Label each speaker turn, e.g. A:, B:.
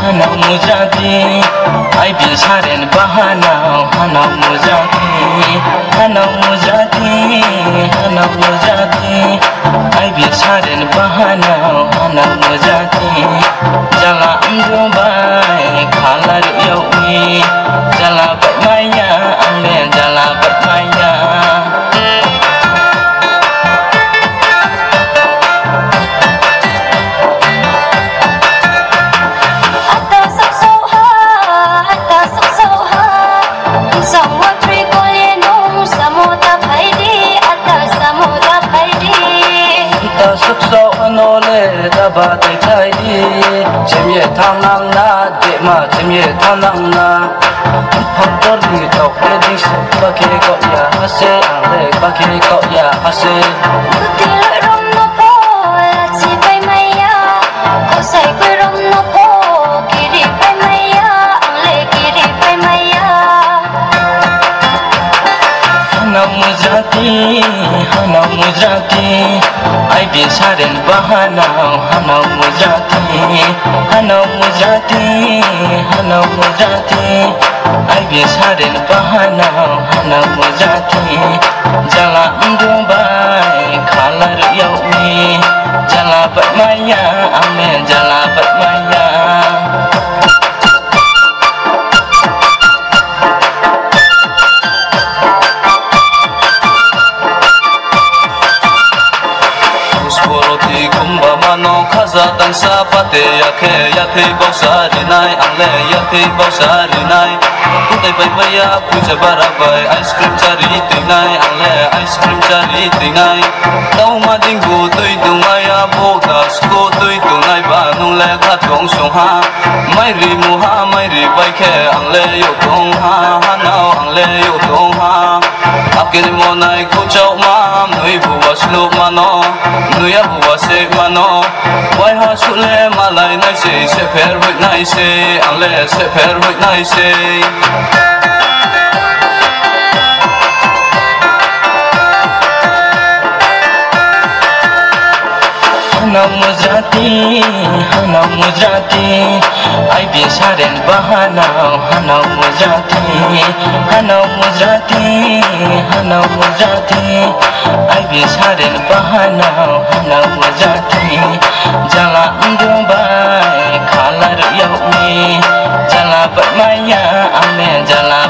A: Hana muzati ai bisaren bahana hana muzati ai bisaren bahana hana muzati jala amdubai khalar yawi jala batmaya ame jala batmaya Sukso anole daba tai tai di chemye thanang na dema chemye thanang na phaktor ni tok ke di se bake ko ya hase ale bake ko ya hase
B: kutil rom no po chi pai maya ko sai ko rom no po kiri pai maya ale kiri pai maya
A: hana muzati ai bisaren bahana hana muzati ai bisaren bahana hana muzati jala amdubai khalar yawi jala batmaya ame jala batmaya no khaza tangsa pate yakhe bosari nai ale yakhe bosari nai kutai bai baya puja barabai ice cream chari tinai ale ice cream chari tinai tau ma dingbu tui tu maya boda sko tui tu nai ba nung le kha thong song ha mai ri mu ha mai ri bai khe ale yo thong ha nao ale yo thong ha apke mo nai ko chau ma nui bu was lu ma no nui ya bu was se ma no why ha chule malai nai se pher hoi nai se ale se pher hoi nai se hana muzati ai bisaren bahana hana muzati ai bisaren bahana hana muzati jala amdubai khalar yawi jala batmaya ame jala